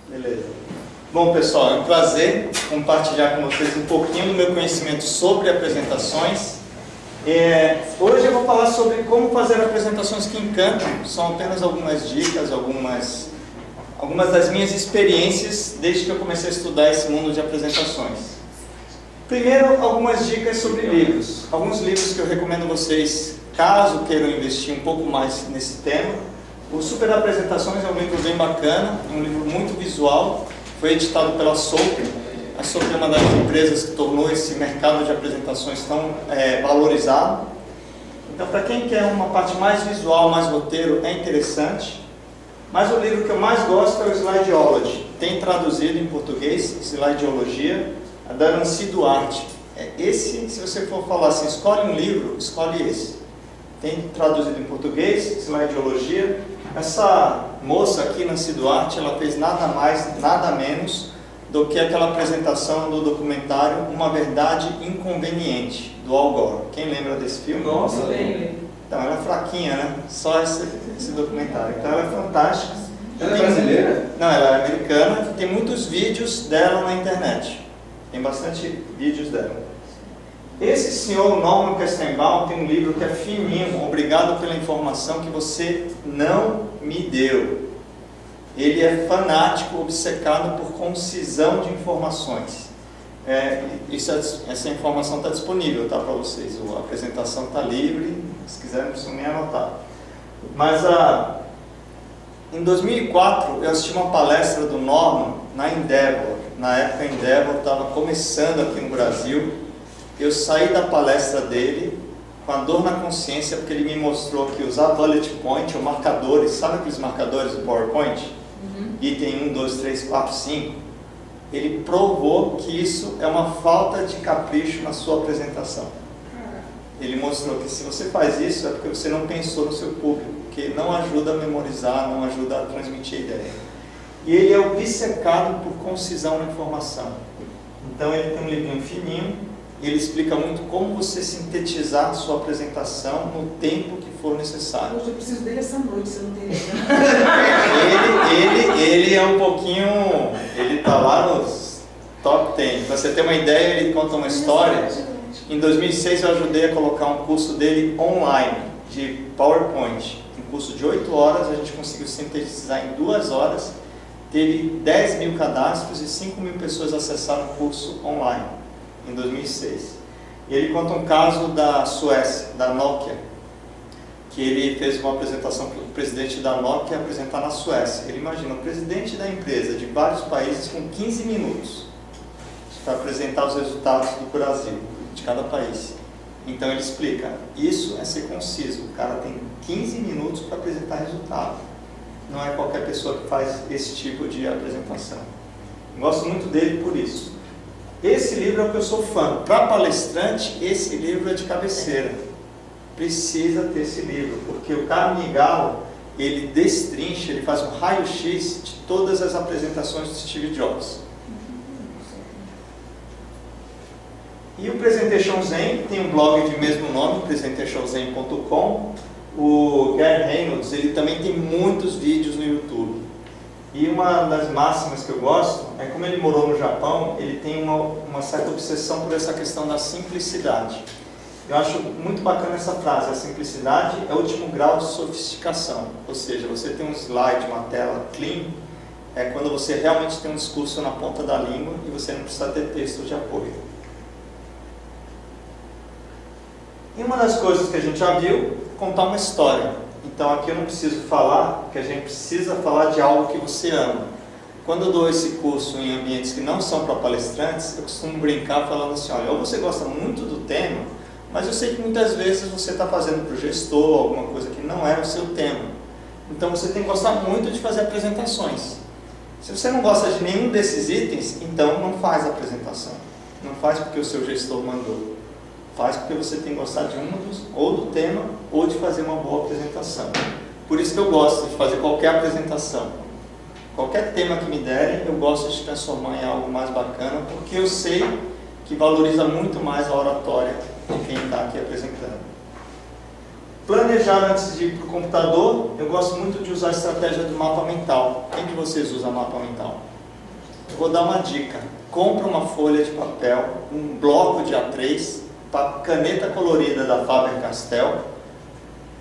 Beleza. Bom, pessoal, é um prazer compartilhar com vocês um pouquinho do meu conhecimento sobre apresentações. Hoje eu vou falar sobre como fazer apresentações que encantam. São apenas algumas dicas, algumas das minhas experiências desde que eu comecei a estudar esse mundo de apresentações. Primeiro, algumas dicas sobre livros. Alguns livros que eu recomendo vocês, caso queiram investir um pouco mais nesse tema. O Super Apresentações é um livro bem bacana, é um livro muito visual, foi editado pela Sopra. A Sopra é uma das empresas que tornou esse mercado de apresentações tão valorizado. Então, para quem quer uma parte mais visual, mais roteiro, é interessante. Mas o livro que eu mais gosto é o Slideology. Tem traduzido em português, Slideologia, da Nancy Duarte. Esse, se você for falar assim, escolhe um livro, escolhe esse. Tem traduzido em português, Slideologia. Essa moça aqui, Nancy Duarte, ela fez nada mais, nada menos do que aquela apresentação do documentário Uma Verdade Inconveniente, do Al Gore. Quem lembra desse filme? Nossa, bem. Então, ela é fraquinha, né? Só esse documentário. Então, ela é fantástica. Ela é brasileira? Não, ela é americana. Tem muitos vídeos dela na internet. Tem bastante vídeos dela. Esse senhor Norman Kestenbaum tem um livro que é fininho, Obrigado pela Informação que Você Não Me Deu. Ele é fanático, obcecado por concisão de informações. Essa informação está disponível, tá, para vocês. A apresentação está livre, se quiserem não precisam nem anotar. Mas em 2004 eu assisti uma palestra do Norman na Endeavor. Na época a Endeavor estava começando aqui no Brasil. Eu saí da palestra dele com a dor na consciência, porque ele me mostrou que usar bullet point ou marcadores, sabe aqueles marcadores do PowerPoint? Item 1, 2, 3, 4, 5. Ele provou que isso é uma falta de capricho na sua apresentação. Ele mostrou que se você faz isso é porque você não pensou no seu público, que não ajuda a memorizar, não ajuda a transmitir a ideia. E ele é obcecado por concisão na informação. Então ele tem um livrinho fininho. Ele explica muito como você sintetizar a sua apresentação no tempo que for necessário. Eu preciso dele essa noite, você não tem ele é um pouquinho... Ele está lá nos top 10. Para você ter uma ideia, ele conta uma história. Em 2006 eu ajudei a colocar um curso dele online, de PowerPoint. Um curso de 8 horas, a gente conseguiu sintetizar em 2 horas. Teve 10 mil cadastros e 5 mil pessoas acessaram o curso online. Em 2006. E ele conta um caso da Suécia, da Nokia, que ele fez uma apresentação para o presidente da Nokia apresentar na Suécia. Ele imagina, o presidente da empresa de vários países com 15 minutos para apresentar os resultados do Brasil, de cada país. Então ele explica, isso é ser conciso, o cara tem 15 minutos para apresentar resultado. Não é qualquer pessoa que faz esse tipo de apresentação. Gosto muito dele por isso. Esse livro é o que eu sou fã. Para palestrante, esse livro é de cabeceira. Precisa ter esse livro, porque o Carnegie, ele destrincha, ele faz um raio-x de todas as apresentações do Steve Jobs. E o Presentation Zen tem um blog de mesmo nome, presentationzen.com. O Gary Reynolds, ele também tem muitos vídeos no YouTube. E uma das máximas que eu gosto é como ele morou no Japão, ele tem uma certa obsessão por essa questão da simplicidade. Eu acho muito bacana essa frase, a simplicidade é o último grau de sofisticação. Ou seja, você tem um slide, uma tela clean, é quando você realmente tem um discurso na ponta da língua e você não precisa ter texto de apoio. E uma das coisas que a gente já viu, contar uma história. Então aqui eu não preciso falar, porque a gente precisa falar de algo que você ama. Quando eu dou esse curso em ambientes que não são para palestrantes, eu costumo brincar falando assim, olha, ou você gosta muito do tema, mas eu sei que muitas vezes você está fazendo para o gestor alguma coisa que não é o seu tema. Então você tem que gostar muito de fazer apresentações. Se você não gosta de nenhum desses itens, então não faz a apresentação. Não faz porque o seu gestor mandou. Faz porque você tem que gostar de ou do tema, ou de fazer uma boa apresentação. Por isso que eu gosto de fazer qualquer apresentação. Qualquer tema que me derem, eu gosto de transformar em algo mais bacana, porque eu sei que valoriza muito mais a oratória de quem está aqui apresentando. Planejar antes de ir para o computador, eu gosto muito de usar a estratégia do mapa mental. Quem de vocês usa mapa mental? eu vou dar uma dica. Compra uma folha de papel, um bloco de A3, caneta colorida da Faber-Castell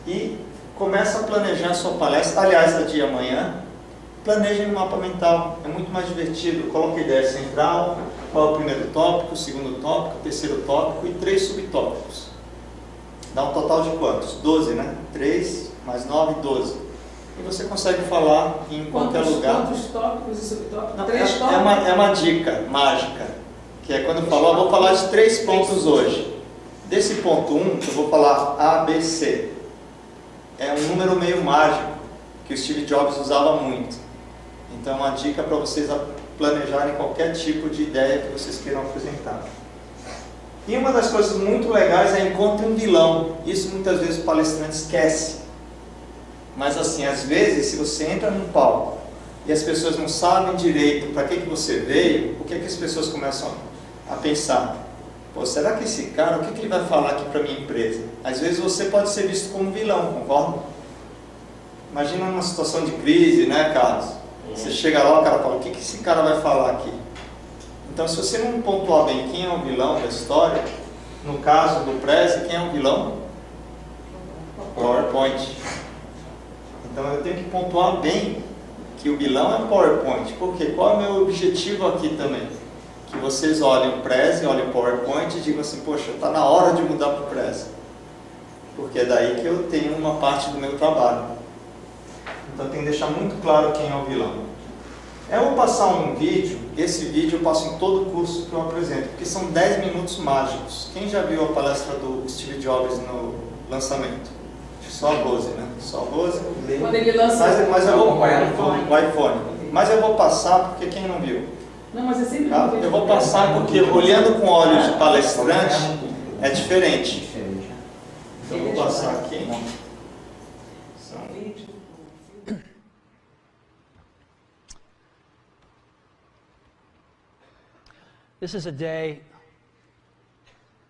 e começa a planejar a sua palestra. Aliás, a de amanhã, planeje no mapa mental. É muito mais divertido. Coloque a ideia central, qual é o primeiro tópico, o segundo tópico, o terceiro tópico e 3 subtópicos. Dá um total de quantos? 12, né? 3 mais 9, 12. E você consegue falar em qualquer lugar. Quantos tópicos e subtópicos? Não, 3 tópicos? é uma dica mágica, que é quando eu falo, vou falar de 3 pontos hoje. Desse ponto 1, eu vou falar A, B, C. É um número meio mágico, que o Steve Jobs usava muito. Então, é uma dica para vocês planejarem qualquer tipo de ideia que vocês queiram apresentar. E uma das coisas muito legais é encontre um vilão. Isso muitas vezes o palestrante esquece. Mas assim, às vezes, se você entra num palco e as pessoas não sabem direito para que você veio, o que as pessoas começam a pensar? Pô, será que esse cara, o que ele vai falar aqui para a minha empresa? Às vezes você pode ser visto como vilão, concorda? Imagina uma situação de crise, né, Carlos? Você chega lá, o cara fala, o que esse cara vai falar aqui? Então, se você não pontuar bem quem é o vilão da história, no caso do Prezi, quem é o vilão? PowerPoint. Então, eu tenho que pontuar bem que o vilão é o PowerPoint. Por quê? Qual é o meu objetivo aqui também? Que vocês olhem o Prezi, olhem o PowerPoint e digam assim, poxa, está na hora de mudar para o Prezi. Porque é daí que eu tenho uma parte do meu trabalho. Então, tem que deixar muito claro quem é o vilão. Eu vou passar um vídeo, esse vídeo eu passo em todo o curso que eu apresento, porque são 10 minutos mágicos. Quem já viu a palestra do Steve Jobs no lançamento? Só a Rose, né? Só a Rose. Quando ele lança Mas eu vou, o iPhone. o iPhone. Mas eu vou passar porque quem não viu? Não, mas é sempre Tá? Eu vou passar porque olhando com olhos de palestrante é diferente. Então eu vou passar aqui. This is a day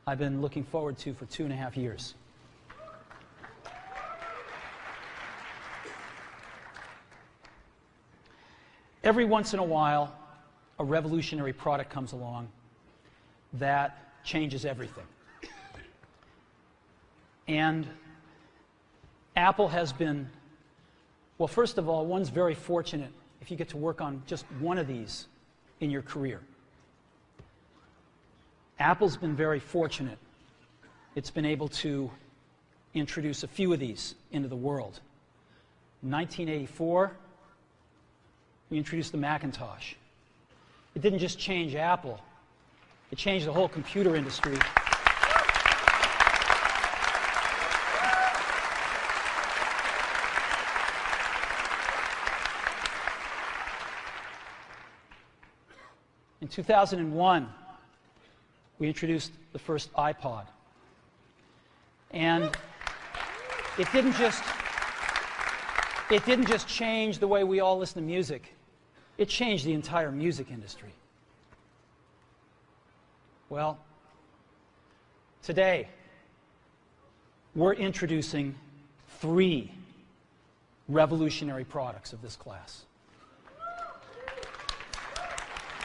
I've been looking forward to for 2.5 years. Every once in a while, a revolutionary product comes along that changes everything. And Apple has been, well, first of all, one's very fortunate if you get to work on just one of these in your career. Apple's been very fortunate. It's been able to introduce a few of these into the world. In 1984, we introduced the Macintosh. It didn't just change Apple, it changed the whole computer industry. In 2001, we introduced the first iPod. And it didn't just change the way we all listen to music. It changed the entire music industry. Well, today, we're introducing 3 revolutionary products of this class.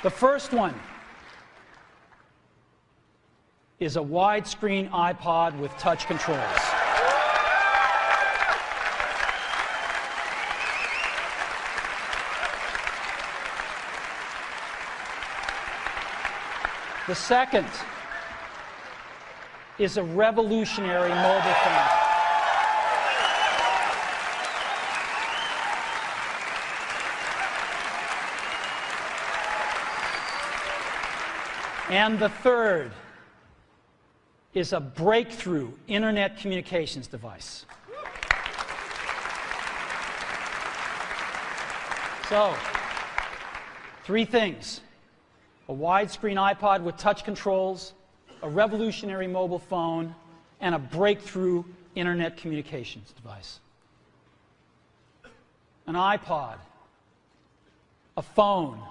The first one is a widescreen iPod with touch controls. The second is a revolutionary mobile phone. And the third is a breakthrough internet communications device. So, 3 things: a widescreen iPod with touch controls, a revolutionary mobile phone, and a breakthrough internet communications device. An iPod, a phone,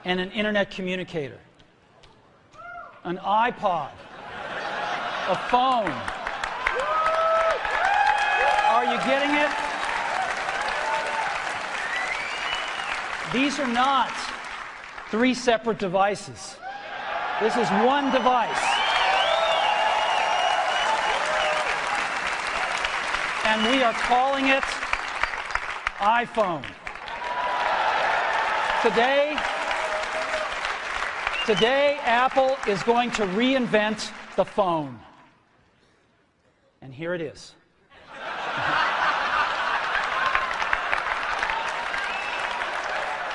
and an internet communicator. An iPod, a phone. Are you getting it? These are not 3 separate devices. This is one device. And we are calling it iPhone. Today, Apple is going to reinvent the phone. And here it is.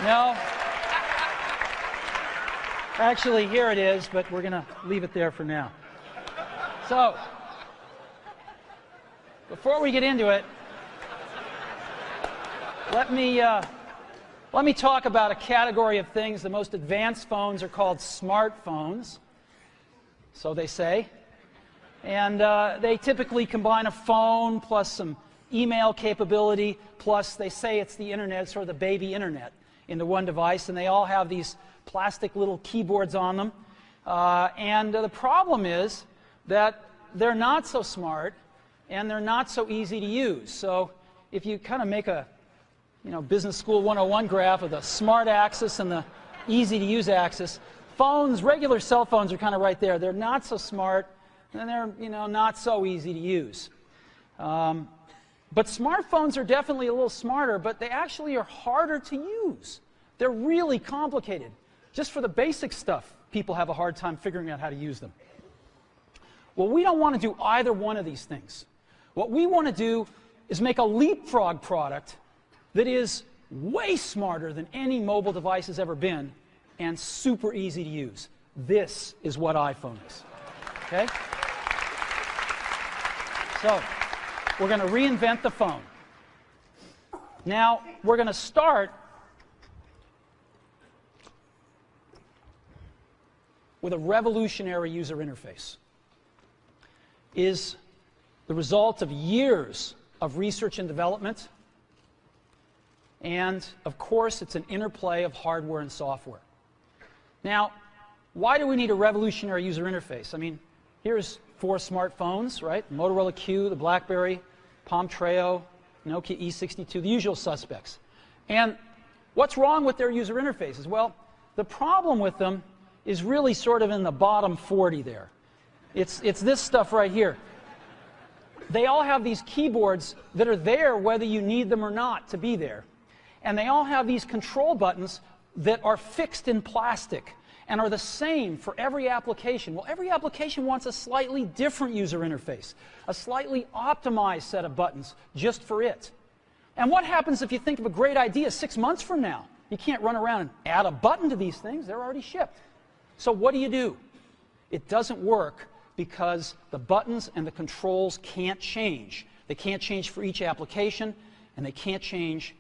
No. Actually, here it is, but we're going to leave it there for now. So, before we get into it, let me talk about a category of things. The most advanced phones are called smartphones, so they say. And they typically combine a phone plus some email capability, plus they say it's the internet, sort of the baby internet, into one device, and they all have these plastic little keyboards on them. And the problem is that they're not so smart and they're not so easy to use. So if you kind of make a Business School 101 graph of the smart axis and the easy to use axis, phones, regular cell phones are kind of right there. They're not so smart and they're not so easy to use. But smartphones are definitely a little smarter, but they actually are harder to use. They're really complicated. Just for the basic stuff, people have a hard time figuring out how to use them. Well, we don't want to do either one of these things. What we want to do is make a leapfrog product that is way smarter than any mobile device has ever been and super easy to use. This is what iPhone is. Okay? So, we're going to reinvent the phone. Now, we're going to start with a revolutionary user interface. Is the result of years of research and development, and of course it's an interplay of hardware and software. Now, why do we need a revolutionary user interface? I mean, here's 4 smartphones, right? Motorola Q, the BlackBerry, Palm Treo, Nokia E62, the usual suspects. And what's wrong with their user interfaces? Well, the problem with them is really sort of in the bottom 40 there. It's this stuff right here. They all have these keyboards that are there whether you need them or not to be there. And they all have these control buttons that are fixed in plastic and are the same for every application. Well, every application wants a slightly different user interface, a slightly optimized set of buttons just for it. And what happens if you think of a great idea 6 months from now? You can't run around and add a button to these things. They're already shipped. So what do? It doesn't work because the buttons and the controls can't change. They can't change for each application, and they can't change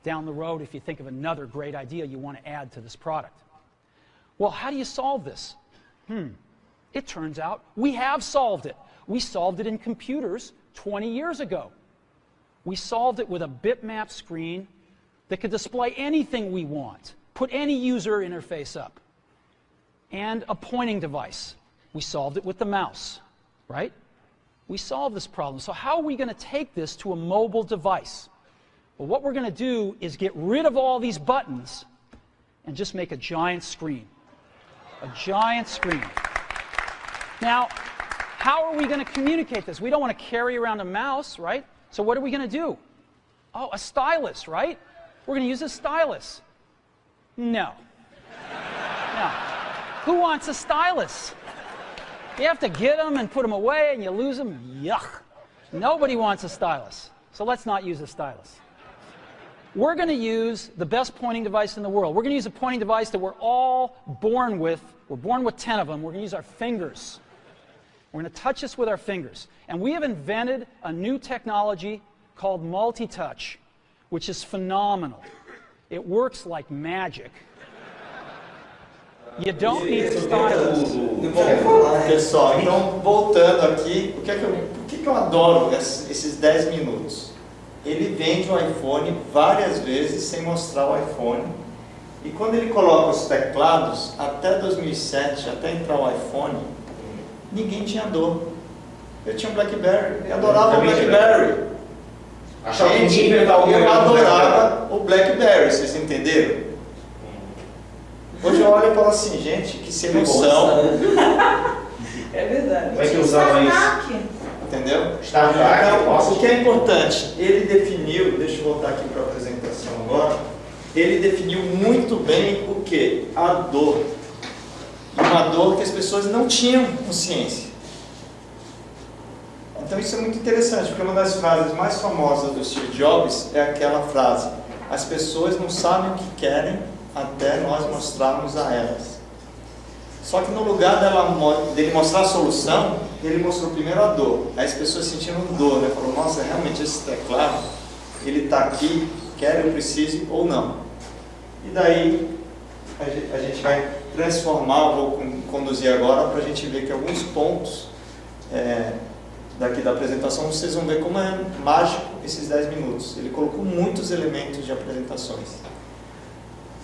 down the road if you think of another great idea you want to add to this product. Well, how do you solve this? It turns out we have solved it. We solved it in computers 20 years ago. We solved it with a bitmap screen that could display anything we want, put any user interface up, and a pointing device. We solved it with the mouse, right? We solved this problem. So how are we going to take this to a mobile device? Well, what we're going to do is get rid of all these buttons and just make a giant screen. A giant screen. Now, how are we going to communicate this? We don't want to carry around a mouse, right? So what are we going to do? Oh, a stylus, right? We're going to use a stylus. No. No. Who wants a stylus? You have to get them and put them away and you lose them. Yuck. Nobody wants a stylus. So let's not use a stylus. We're going to use the best pointing device in the world. We're going to use a pointing device that we're all born with. We're born with 10 of them. We're going to use our fingers. We're going to touch this with our fingers. And we have invented a new technology called multi-touch, which is phenomenal. It works like magic. You don't need a stylus. Pessoal, então voltando aqui, por que eu adoro esses 10 minutos? Ele vende o iPhone várias vezes sem mostrar o iPhone. E quando ele coloca os teclados, até 2007, até entrar o iPhone, ninguém tinha dor. Eu tinha um BlackBerry, eu adorava o BlackBerry. Achava que Gente, ninguém inventava o eu melhor do adorava o BlackBerry, vocês entenderam? Hoje eu olho e falo assim, gente, que sem noção, É verdade. Como é que usava isso? Startup. entendeu? Startup, Então, nossa. o que é importante, ele definiu, deixa eu voltar aqui para a apresentação agora, ele definiu muito bem o que? A dor. Uma dor que as pessoas não tinham consciência. Então isso é muito interessante, porque uma das frases mais famosas do Steve Jobs é aquela frase: as pessoas não sabem o que querem até nós mostrarmos a elas. Só que no lugar dele mostrar a solução, ele mostrou primeiro a dor. Aí as pessoas sentiram dor, né? Falou, nossa, realmente esse teclado, ele está aqui, quer eu precise ou não. E daí a gente vai transformar, vou conduzir agora para a gente ver que alguns pontos daqui da apresentação, vocês vão ver como é mágico esses 10 minutos. Ele colocou muitos elementos de apresentações.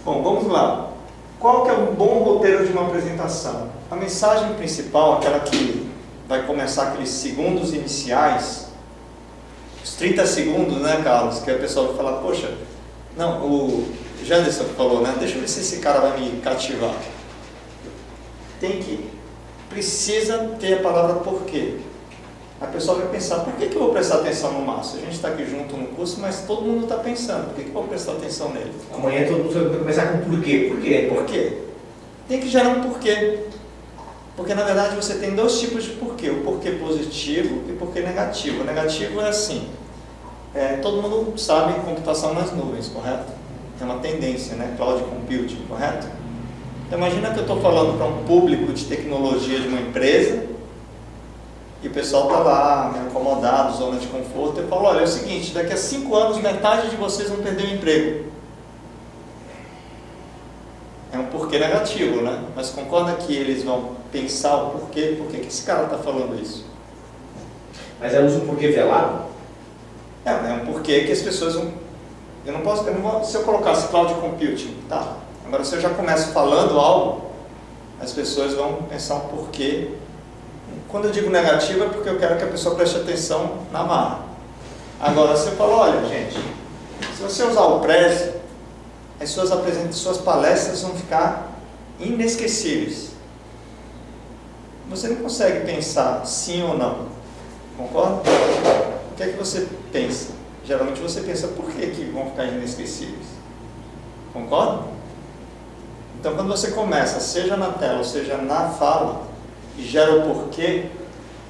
Bom, vamos lá. Qual que é um bom roteiro de uma apresentação? A mensagem principal, aquela que vai começar aqueles segundos iniciais, os 30 segundos, né, Carlos? Que a pessoa vai falar, poxa, não, o Janderson falou, né? Deixa eu ver se esse cara vai me cativar. Precisa ter a palavra porquê. A pessoa vai pensar, por que eu vou prestar atenção no Márcio? A gente está aqui junto no curso, mas todo mundo está pensando, por que eu vou prestar atenção nele? Amanhã todo mundo vai começar com porquê. Por quê? Por quê? Tem que gerar um porquê. Porque na verdade você tem dois tipos de porquê, o porquê positivo e o porquê negativo. O negativo é assim, todo mundo sabe computação nas nuvens, correto? É uma tendência, né? Cloud computing, correto? Então imagina que eu estou falando para um público de tecnologia de uma empresa, e o pessoal está lá, meio acomodado, zona de conforto. Eu falo, olha, é o seguinte, daqui a 5 anos metade de vocês vão perder o emprego. É um porquê negativo, né? Mas concorda que eles vão pensar o porquê? Por que esse cara está falando isso? Mas é um porquê velado? É um porquê que as pessoas vão... Eu não posso, se eu colocasse cloud computing, tá. Agora se eu já começo falando algo, as pessoas vão pensar um porquê. Quando eu digo negativo é porque eu quero que a pessoa preste atenção na marra. Agora, você fala, olha, gente, se você usar o Prezi, as suas palestras vão ficar inesquecíveis. Você não consegue pensar sim ou não. Concorda? O que é que você pensa? Geralmente você pensa por que vão ficar inesquecíveis. Concorda? Então, quando você começa, seja na tela ou seja na fala, e gera o porquê,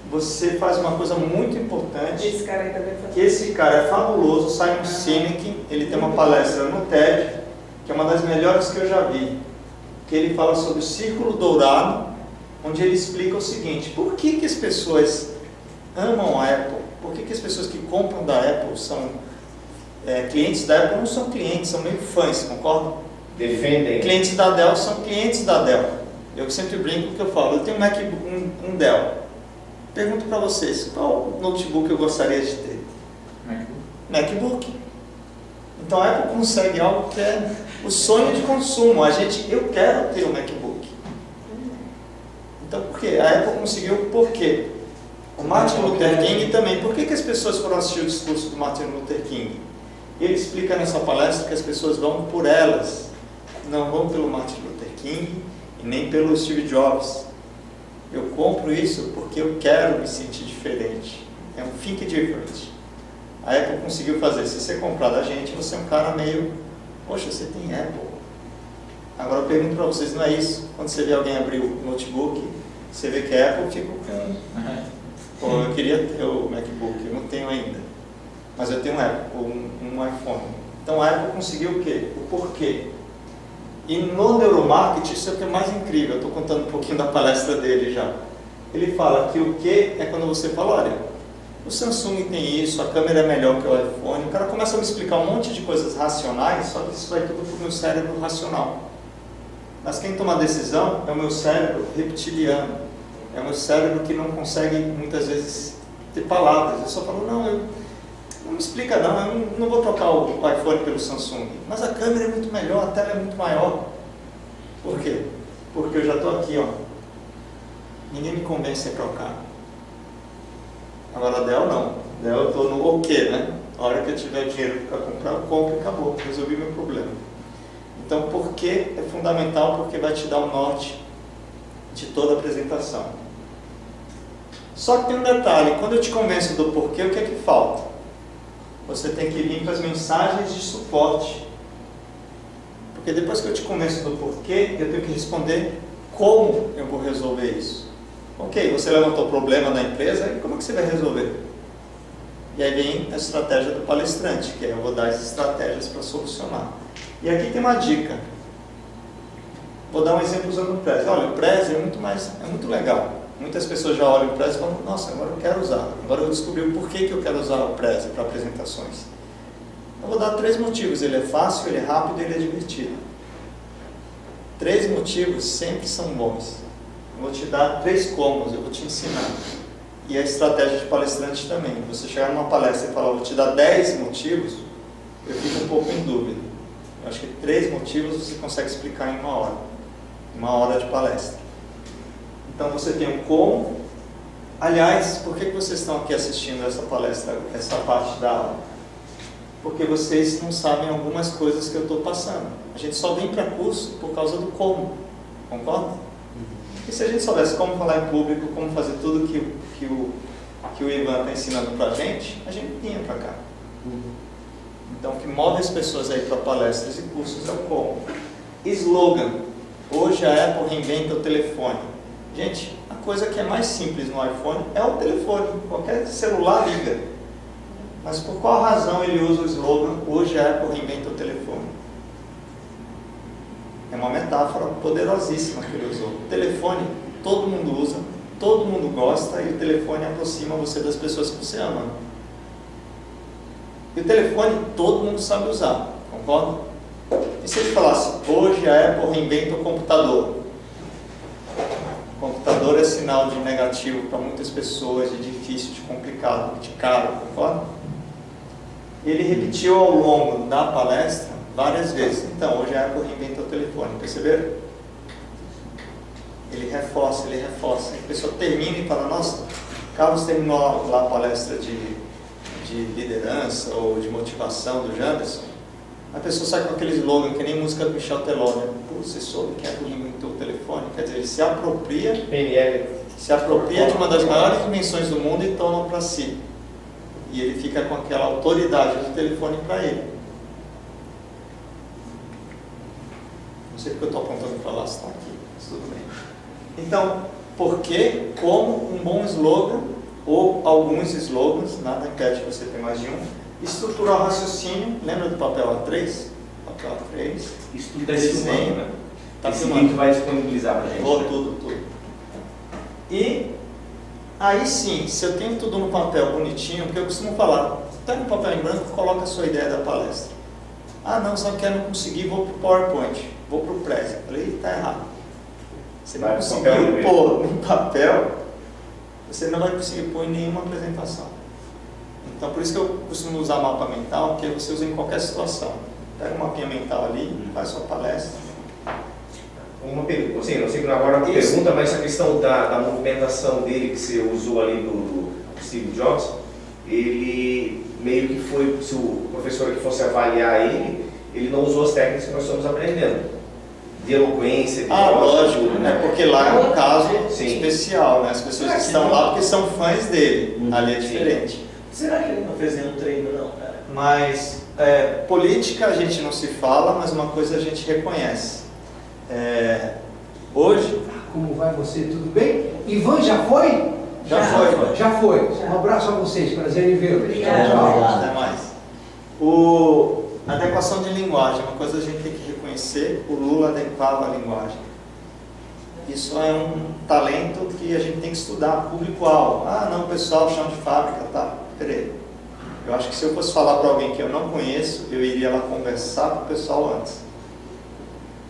você faz uma coisa muito importante. Esse cara aí também faz. Que esse cara é fabuloso, Simon Sinek, ele tem uma palestra no TED, que é uma das melhores que eu já vi, que ele fala sobre o círculo dourado, onde ele explica o seguinte: por que as pessoas amam a Apple? Por que as pessoas que compram da Apple são clientes da Apple? Não são clientes, são meio fãs, concordam? Defendem. Clientes da Dell são clientes da Dell. Eu sempre brinco que eu falo, eu tenho um Dell. Pergunto para vocês, qual notebook eu gostaria de ter? MacBook. Então a Apple consegue algo que é o sonho de consumo. Eu quero ter um MacBook. Então por quê? A Apple conseguiu por quê? O Martin Luther King também. Por que as pessoas foram assistir o discurso do Martin Luther King? Ele explica nessa palestra que as pessoas vão por elas, não vão pelo Martin Luther King e nem pelo Steve Jobs. Eu compro isso porque eu quero me sentir diferente. É um think different. A Apple conseguiu fazer. Se você comprar da gente, você é um cara meio... Poxa, você tem Apple. Agora eu pergunto para vocês, não é isso? Quando você vê alguém abrir o notebook, você vê que é Apple, fica com... Pô, eu queria ter o MacBook, eu não tenho ainda. Mas eu tenho um Apple, um iPhone. Então a Apple conseguiu o quê? O porquê. E no neuromarketing, isso é o que é mais incrível. Eu estou contando um pouquinho da palestra dele já. Ele fala que o que é quando você fala, olha, o Samsung tem isso, a câmera é melhor que o iPhone. O cara começa a me explicar um monte de coisas racionais, só que isso vai tudo para o meu cérebro racional. Mas quem toma a decisão é o meu cérebro reptiliano. É o meu cérebro que não consegue, muitas vezes, ter palavras. Eu só falo, não me explica não, eu não vou trocar o iPhone pelo Samsung. Mas a câmera é muito melhor, a tela é muito maior. Por quê? Porque eu já estou aqui, ó. Ninguém me convence a trocar. Agora a Dell não. Dell eu estou no o quê, né? A hora que eu tiver dinheiro para comprar, eu compro e acabou, resolvi meu problema. Então, porquê é fundamental, porque vai te dar o norte de toda a apresentação. Só que tem um detalhe, quando eu te convenço do porquê, o que é que falta? Você tem que vir com as mensagens de suporte. Porque depois que eu te convenço do porquê, eu tenho que responder como eu vou resolver isso. Ok, você levantou o problema da empresa, e como é que você vai resolver? E aí vem a estratégia do palestrante, que é eu vou dar as estratégias para solucionar. E aqui tem uma dica. Vou dar um exemplo usando o Prezi. Olha, o Prezi é muito legal. Muitas pessoas já olham o Prezi e falam, nossa, agora eu quero usar. Agora eu descobri o porquê que eu quero usar o Prezi para apresentações. Eu vou dar 3 motivos. Ele é fácil, ele é rápido e ele é divertido. 3 motivos sempre são bons. Eu vou te dar 3 comos, eu vou te ensinar. E a estratégia de palestrante também. Você chegar numa palestra e falar, vou te dar 10 motivos, eu fico um pouco em dúvida. Eu acho que 3 motivos você consegue explicar em 1 hora. 1 hora de palestra. Então você tem o como. Aliás, por que vocês estão aqui assistindo essa palestra, essa parte da aula? Porque vocês não sabem algumas coisas que eu estou passando. A gente só vem para curso por causa do como. Concorda? E se a gente soubesse como falar em público, como fazer tudo que o Ivan está ensinando para a gente vinha para cá. Então, o que move as pessoas aí para palestras e cursos é o como. Slogan. Hoje a Apple reinventa o telefone. Gente, a coisa que é mais simples no iPhone é o telefone. Qualquer celular liga. Mas por qual razão ele usa o slogan, hoje a Apple reinventa o telefone? É uma metáfora poderosíssima que ele usou. O telefone todo mundo usa, todo mundo gosta, e o telefone aproxima você das pessoas que você ama. E o telefone todo mundo sabe usar, concorda? E se ele falasse, hoje a Apple reinventa o computador? O computador é sinal de negativo para muitas pessoas, de difícil, de complicado, de caro, concorda? Ele repetiu ao longo da palestra várias vezes. Então, hoje a Apple reinventa o telefone, perceberam? Ele reforça, ele reforça. A pessoa termina e fala, nossa, Carlos terminou lá a palestra de liderança ou de motivação do Janderson. A pessoa sai com aquele slogan que nem música do Michel Teló, né? Pô, você soube que a Apple reinventou o telefone? Quer dizer, ele se apropria de uma das maiores invenções do mundo e toma para si. E ele fica com aquela autoridade do telefone para ele. Não sei porque eu estou apontando para lá, se estão aqui, mas tudo bem. Então, por que, como um bom slogan, ou alguns slogans, nada impede que você tenha mais de um, estruturar o raciocínio, lembra do papel A3? Papel A3. Isso tudo está filmando, né? Tá Esse filmando. link vai disponibilizar para a gente. Tudo. E aí sim, se eu tenho tudo no papel bonitinho, porque eu costumo falar, pega um papel em branco e coloca a sua ideia da palestra. Ah não, só que eu não consegui, vou para o PowerPoint, vou para o Prezi. Falei, está errado. Você não conseguiu pôr no papel, você não vai conseguir pôr em nenhuma apresentação. Então por isso que eu costumo usar mapa mental, porque você usa em qualquer situação. Pega um mapinha mental ali, faz sua palestra. Uma pergunta, assim, não sei que agora é uma pergunta, mas a questão da movimentação dele que você usou ali do Steve Jobs, ele meio que foi, se o professor que fosse avaliar ele não usou as técnicas que nós estamos aprendendo. De eloquência, de lógico, né? Porque lá é um caso Sim. especial, né? As pessoas estão lá porque são fãs dele, ali é diferente. Será que ele não fez nenhum treino, não, cara? Mas política a gente não se fala, mas uma coisa a gente reconhece. Hoje... Como vai você? Tudo bem? Ivan já foi? Já foi. Já foi. Um abraço a vocês, prazer em vê-los. Obrigada. Tchau. Até mais. Adequação de linguagem, uma coisa a gente tem que reconhecer, o Lula adequava a linguagem. Isso é um talento que a gente tem que estudar, público-alvo. Ah, não, pessoal, chão de fábrica, tá? Peraí. Eu acho que se eu fosse falar para alguém que eu não conheço, eu iria lá conversar com o pessoal antes.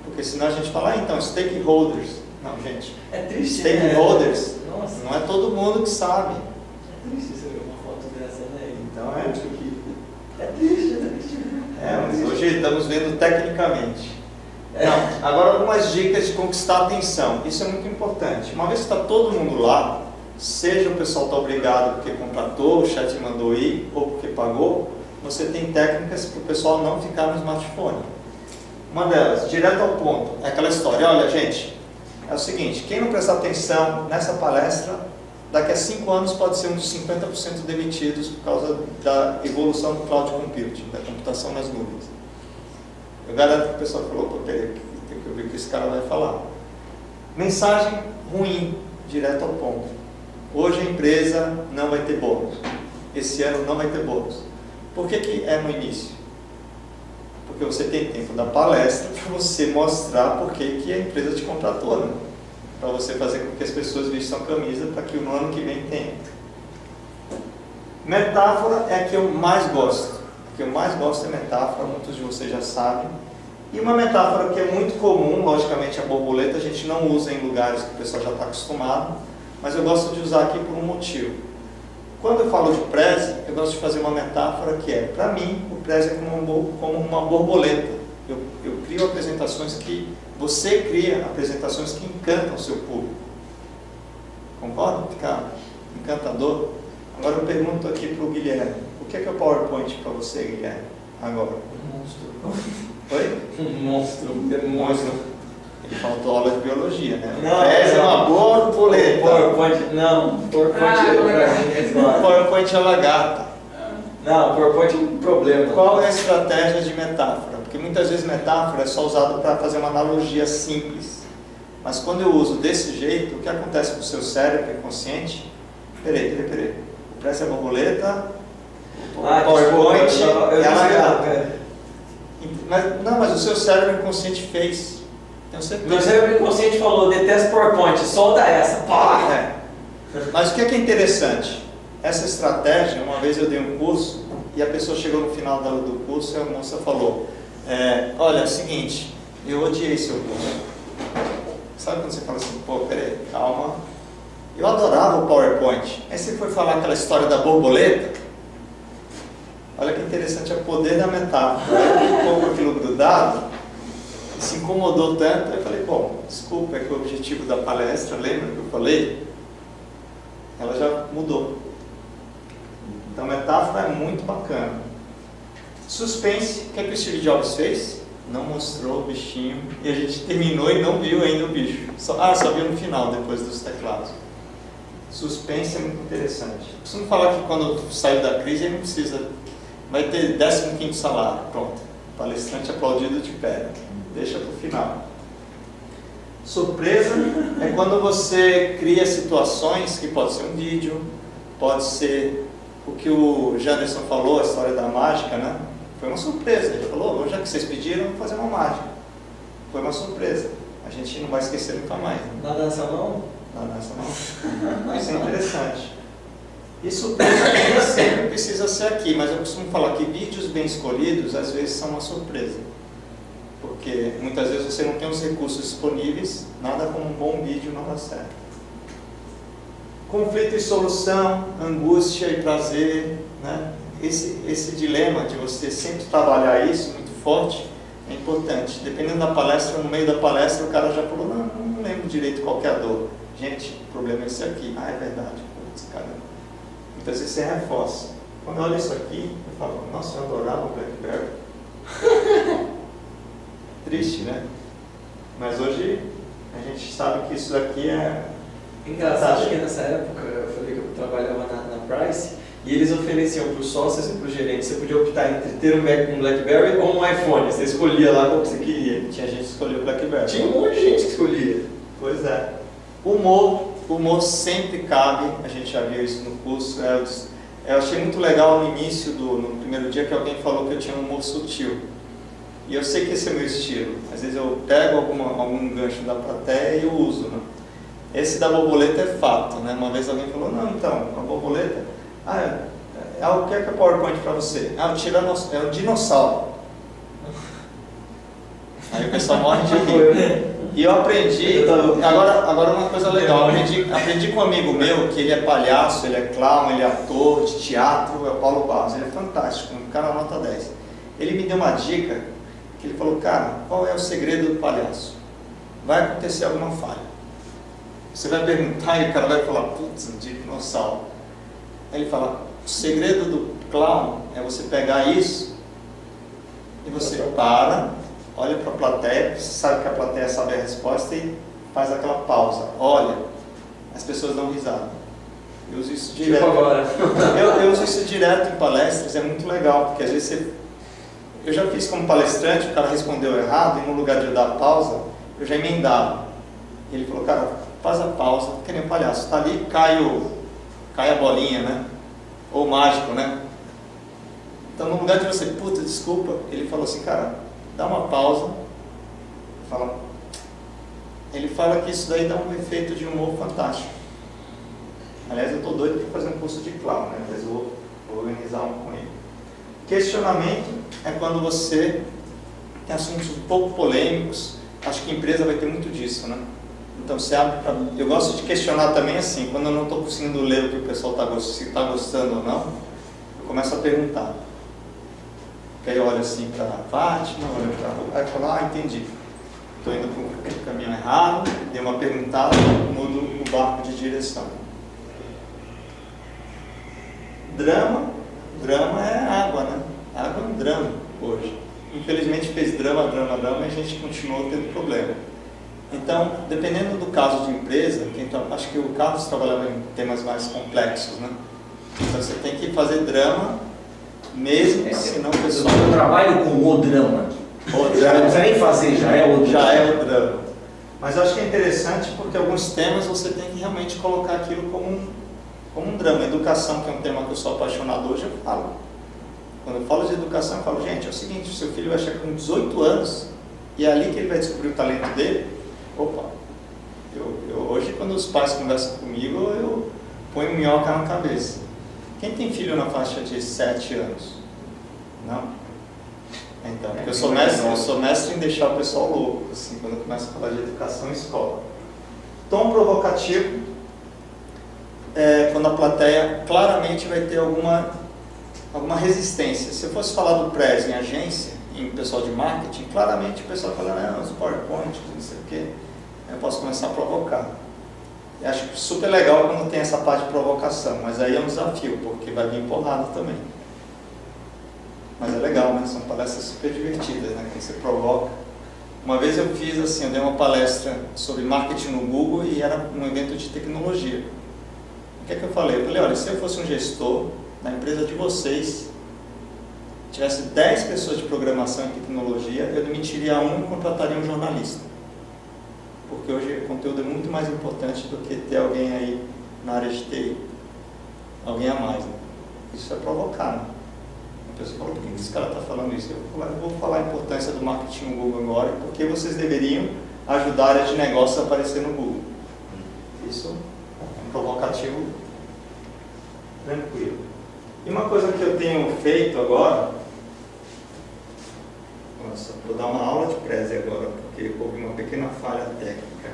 Porque senão a gente fala, então, stakeholders. Não, gente. É triste, Stakeholders, né? Nossa. não é todo mundo que sabe. É triste você ver uma foto dessa, né? Então É triste. mas hoje estamos vendo tecnicamente. Não, agora algumas dicas de conquistar a atenção. Isso é muito importante. Uma vez que está todo mundo lá, seja o pessoal está obrigado porque contratou, o chat mandou ir, ou porque pagou, você tem técnicas para o pessoal não ficar no smartphone. Uma delas, direto ao ponto, é aquela história, olha gente, é o seguinte, quem não prestar atenção nessa palestra, daqui a 5 anos pode ser um dos 50% demitidos por causa da evolução do cloud computing, da computação nas nuvens. Eu garanto que o pessoal falou, pô, tem que ouvir o que esse cara vai falar. Mensagem ruim, direto ao ponto. Hoje a empresa não vai ter bônus. Esse ano não vai ter bônus. Por que é no início? Porque você tem tempo da palestra para você mostrar por que a empresa te contratou, né? Para você fazer com que as pessoas vistam a camisa para que no ano que vem tenha. Metáfora é a que eu mais gosto. O que eu mais gosto é metáfora, muitos de vocês já sabem. E uma metáfora que é muito comum, logicamente a borboleta a gente não usa em lugares que o pessoal já está acostumado, mas eu gosto de usar aqui por um motivo. Quando eu falo de preze, eu gosto de fazer uma metáfora que é, para mim, o preze é como uma borboleta. Eu crio apresentações que, você cria apresentações que encantam o seu público. Concorda? Fica encantador? Agora eu pergunto aqui para o Guilherme, o que é o PowerPoint para você, Guilherme, agora? Um monstro. Oi? Um monstro. Ele faltou aula de biologia, né? Não, Preze é uma borboleta. PowerPoint, não. PowerPoint é lagarta. Não, PowerPoint é um problema. Qual é a estratégia de metáfora? Porque muitas vezes metáfora é só usada para fazer uma analogia simples. Mas quando eu uso desse jeito, o que acontece com o seu cérebro inconsciente? Peraí. O prece é borboleta, o PowerPoint é a lagarta. Mas o seu cérebro inconsciente fez. Tenho certeza. Meu cérebro inconsciente falou, detesto PowerPoint, solta essa. Pá! É. Mas o que é interessante? Essa estratégia, uma vez eu dei um curso e a pessoa chegou no final do curso e a moça falou, olha, é o seguinte, eu odiei seu curso. Sabe quando você fala assim, pô, peraí, calma. Eu adorava o PowerPoint. Aí você foi falar aquela história da borboleta. Olha que interessante, é o poder da metáfora. Aí ficou com aquilo grudado, se incomodou tanto, eu falei, bom, desculpa, é que o objetivo da palestra, lembra que eu falei? Ela já mudou. Então, metáfora é muito bacana. Suspense, o que é que o Steve Jobs fez? Não mostrou o bichinho, e a gente terminou e não viu ainda o bicho. Só viu no final, depois dos teclados. Suspense é muito interessante. Eu costumo falar que quando sair da crise, ele não precisa... Vai ter 15º salário, pronto. Palestrante aplaudido de pé. Deixa para o final. Surpresa é quando você cria situações que pode ser um vídeo, pode ser o que o Janderson falou, a história da mágica, né? Foi uma surpresa. Ele falou, já que vocês pediram, vou fazer uma mágica. Foi uma surpresa. A gente não vai esquecer nunca mais. Né? Na dança não? Na dança não. Isso é interessante. E surpresa nem sempre precisa ser aqui, mas eu costumo falar que vídeos bem escolhidos às vezes são uma surpresa. Porque muitas vezes você não tem os recursos disponíveis, nada como um bom vídeo não dá certo. Conflito e solução, angústia e prazer, né? Esse dilema de você sempre trabalhar isso muito forte é importante. Dependendo da palestra, no meio da palestra o cara já falou, não lembro direito qual que é a dor. Gente, o problema é esse aqui. É verdade. Putz, caramba. Muitas vezes você reforça. Quando eu olho isso aqui, eu falo, nossa, eu adorava o BlackBerry. Triste, né? Mas hoje a gente sabe que isso daqui é... Engraçado que nessa época, eu falei que eu trabalhava na Price, e eles ofereciam para os sócios e para os gerentes, você podia optar entre ter um BlackBerry ou um iPhone. Você escolhia lá qual que você queria. Tinha gente que escolheu o BlackBerry. Tinha um monte de gente que escolhia. Pois é. Humor sempre cabe, a gente já viu isso no curso. Eu achei muito legal no início, no primeiro dia, que alguém falou que eu tinha um humor sutil. E eu sei que esse é o meu estilo. Às vezes eu pego algum gancho da plateia e eu uso, né? Esse da borboleta é fato, né? Uma vez alguém falou, não, então, a borboleta... o que é PowerPoint para você? É o dinossauro. Aí o pessoal morre de rir. E eu aprendi, agora uma coisa legal, aprendi com um amigo meu, que ele é palhaço, ele é clown, ele é ator de teatro, é o Paulo Barros, ele é fantástico, um cara nota 10. Ele me deu uma dica, que ele falou, cara, qual é o segredo do palhaço? Vai acontecer alguma falha. Você vai perguntar e o cara vai falar, putz, um dinossauro. Aí ele fala, o segredo do clown é você pegar isso e você para, olha para a plateia, você sabe que a plateia sabe a resposta e faz aquela pausa. Olha, as pessoas dão risada. Eu uso isso direto. Tipo agora. Eu uso isso direto em palestras, é muito legal, porque às vezes eu já fiz como palestrante, o cara respondeu errado, e no lugar de eu dar pausa, eu já emendava. Ele falou, cara, faz a pausa, que nem um palhaço, tá ali, cai a bolinha, né? Ou mágico, né? Então no lugar de você, puta, desculpa, ele falou assim, cara, dá uma pausa, fala. Ele fala que isso daí dá um efeito de humor fantástico. Aliás, eu estou doido para fazer um curso de clown, né? Mas eu vou organizar um com ele. Questionamento é quando você tem assuntos um pouco polêmicos. Acho que a empresa vai ter muito disso, né? Então, você abre pra... Eu gosto de questionar também assim, quando eu não estou conseguindo ler o que o pessoal se está gostando ou não, eu começo a perguntar. Porque aí eu olho assim para a Fátima, olho para aí eu falo, entendi. Estou indo para o caminho errado, dei uma perguntada, mudo o barco de direção. Drama é água, né? Água é um drama hoje. Infelizmente fez drama e a gente continuou tendo problema. Então, dependendo do caso de empresa, acho que o Carlos trabalhava em temas mais complexos, né? Então você tem que fazer drama, mesmo senão o pessoal... Eu trabalho com o drama. Não precisa nem fazer, já é o drama. Mas eu acho que é interessante porque alguns temas você tem que realmente colocar aquilo como um drama. Educação, que é um tema que eu sou apaixonado hoje, eu falo. Quando eu falo de educação, eu falo, gente, é o seguinte, o seu filho vai chegar com 18 anos e é ali que ele vai descobrir o talento dele. Opa, hoje quando os pais conversam comigo, eu ponho minhoca na cabeça. Quem tem filho na faixa de 7 anos? Não? Então, porque eu sou mestre em deixar o pessoal louco, assim, quando eu começo a falar de educação em escola. Tom provocativo é quando a plateia claramente vai ter alguma resistência. Se eu fosse falar do press em agência, em pessoal de marketing, claramente o pessoal fala, os PowerPoint, não sei o quê, eu posso começar a provocar. Eu acho super legal quando tem essa parte de provocação, mas aí é um desafio, porque vai vir porrada também. Mas é legal, né? São palestras super divertidas, né? Quando você provoca. Uma vez eu fiz assim, eu dei uma palestra sobre marketing no Google e era um evento de tecnologia. O que é que eu falei? Eu falei, olha, se eu fosse um gestor na empresa de vocês, tivesse 10 pessoas de programação e tecnologia, eu demitiria um e contrataria um jornalista. Porque hoje o conteúdo é muito mais importante do que ter alguém aí na área de TI. Alguém a mais, né? Isso é provocar, né? A pessoa falou, por que esse cara está falando isso? Eu vou falar a importância do marketing no Google agora, porque vocês deveriam ajudar a área de negócio a aparecer no Google. Isso é um provocativo tranquilo. E uma coisa que eu tenho feito agora, nossa, vou dar uma aula de Prezi agora, porque houve uma pequena falha técnica,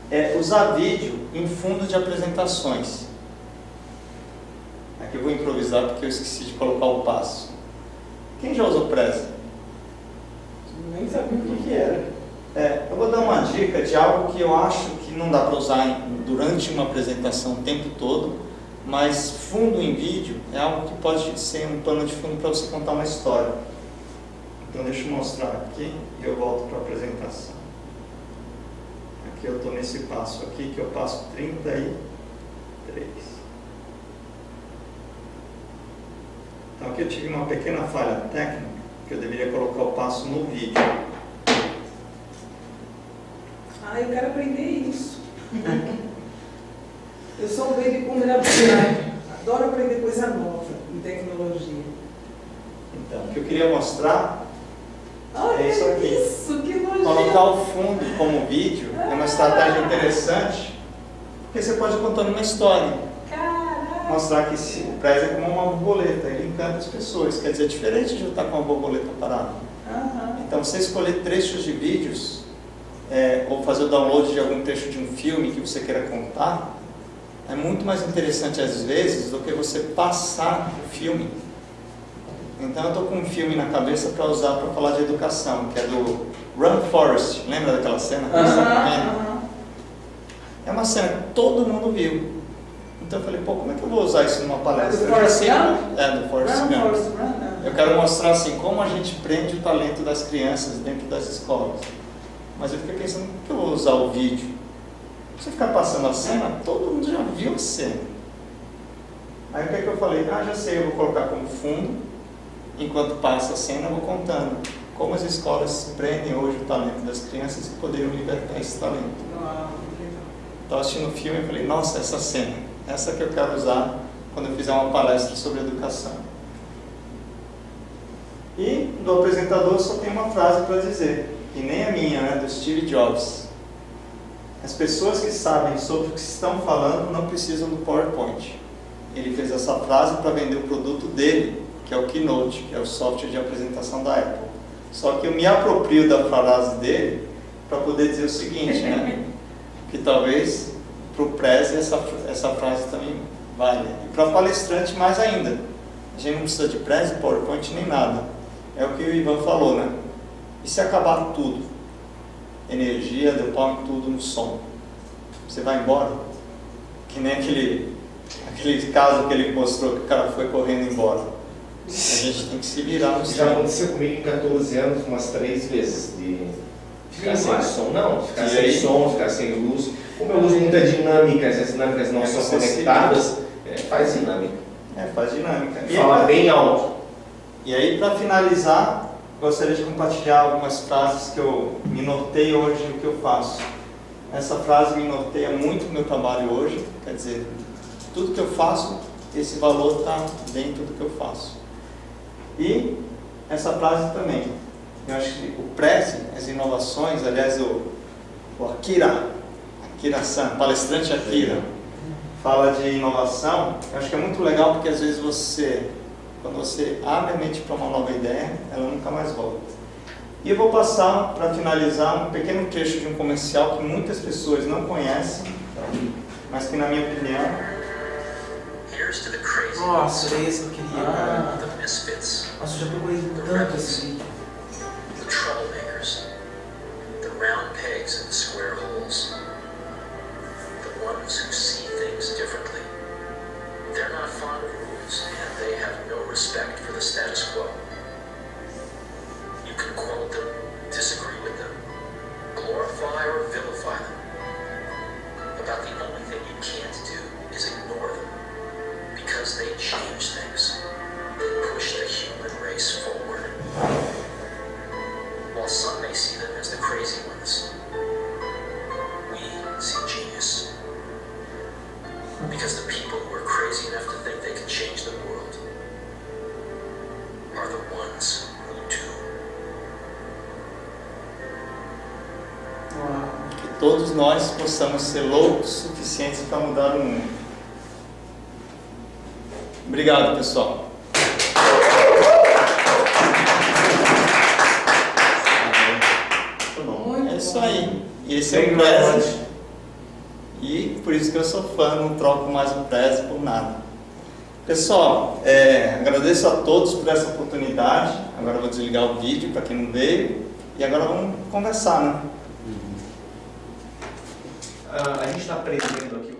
é usar vídeo em fundo de apresentações. Aqui eu vou improvisar porque eu esqueci de colocar o passo. Quem já usou Prezi? Nem sabia o que era. Eu vou dar uma dica de algo que eu acho que não dá para usar durante uma apresentação o tempo todo, mas fundo em vídeo é algo que pode ser um pano de fundo para você contar uma história. Então deixa eu mostrar aqui e eu volto para a apresentação. Aqui eu estou nesse passo aqui, que eu passo 33. Então aqui eu tive uma pequena falha técnica, que eu deveria colocar o passo no vídeo. Eu quero aprender isso. Eu sou um baby boomer absoluto. Adoro aprender coisa nova em tecnologia. Então, o que eu queria mostrar é isso aqui. Isso, que nojento. Colocar o fundo como vídeo é uma estratégia interessante, porque você pode ir contando uma história. Caraca. Mostrar que o Prezi é como uma borboleta, ele encanta as pessoas. Quer dizer, é diferente de eu estar com uma borboleta parada. Então, você escolher trechos de vídeos, ou fazer o download de algum trecho de um filme que você queira contar, é muito mais interessante às vezes do que você passar o filme. Então eu estou com um filme na cabeça para usar para falar de educação, que é do Run Forest. Lembra daquela cena? É uma cena que todo mundo viu. Então eu falei, pô, como é que eu vou usar isso numa palestra? Do Eu já Forrest sei- Gump? É, do Forrest Run, Gump. Forrest Run, né? Eu quero mostrar assim, como a gente prende o talento das crianças dentro das escolas. Mas eu fiquei pensando, como que eu vou usar o vídeo? Se você ficar passando a cena, todo mundo já viu a cena. Aí o que é que eu falei? Ah, já sei, eu vou colocar como fundo, enquanto passa a cena, eu vou contando como as escolas prendem hoje o talento das crianças e poderiam libertar esse talento. Ah, que legal. Estava assistindo o filme e falei, nossa, essa cena, essa que eu quero usar quando eu fizer uma palestra sobre educação. E do apresentador só tem uma frase para dizer, e nem a minha, né, do Steve Jobs. As pessoas que sabem sobre o que estão falando não precisam do PowerPoint. Ele fez essa frase para vender o produto dele, que é o Keynote, que é o software de apresentação da Apple. Só que eu me aproprio da frase dele para poder dizer o seguinte, né? Que talvez para o Prezi essa frase também vale. E para palestrante mais ainda. A gente não precisa de Prezi, PowerPoint nem nada. É o que o Ivan falou, né? E se acabar tudo? Energia, deu pau em tudo no som. Você vai embora? Que nem aquele caso que ele mostrou que o cara foi correndo embora. A gente tem que se virar no Já som. aconteceu comigo em 14 anos umas 3 vezes, de ficar Sim, sem mas- som. Não, ficar E sem aí? som, ficar sem luz. Como eu uso muita dinâmica, as dinâmicas não É, são você se conectadas, faz dinâmica. Faz dinâmica. Fala bem alto. E aí, para finalizar, gostaria de compartilhar algumas frases que eu me nortei hoje no que eu faço. Essa frase me norteia muito no meu trabalho hoje, quer dizer, tudo que eu faço, esse valor está dentro do que eu faço. E essa frase também, eu acho que o Prezi, as inovações, aliás, o Akira-san, palestrante Akira, fala de inovação. Eu acho que é muito legal porque às vezes quando você abre a mente para uma nova ideia, ela nunca mais volta. E eu vou passar, para finalizar, um pequeno trecho de um comercial que muitas pessoas não conhecem, mas que, na minha opinião, Nossa, era esse que eu queria, cara. The misfits, Nossa, eu já procurei tanto esse vídeo. the troublemakers, the round pegs in the square holes, the ones who see things differently. They're not fond of rules, and they have no respect for the status quo. You can quote them, disagree with them, glorify or vilify them. About the only thing you can't do is ignore them, because they change things. They push the human race forward. While some may see them as the crazy ones, we see genius. Because the people who are crazy enough to think they can change the world are the ones who do. que todos nós possamos ser loucos suficientes para mudar o mundo. Obrigado, pessoal. Muito É isso bom. aí. E esse é Thank o you very Prezi. much. E por isso que eu sou fã, não troco mais o Prezi por nada. Pessoal, agradeço a todos por essa oportunidade. Agora eu vou desligar o vídeo para quem não veio. E agora vamos conversar, né? A gente está aprendendo aqui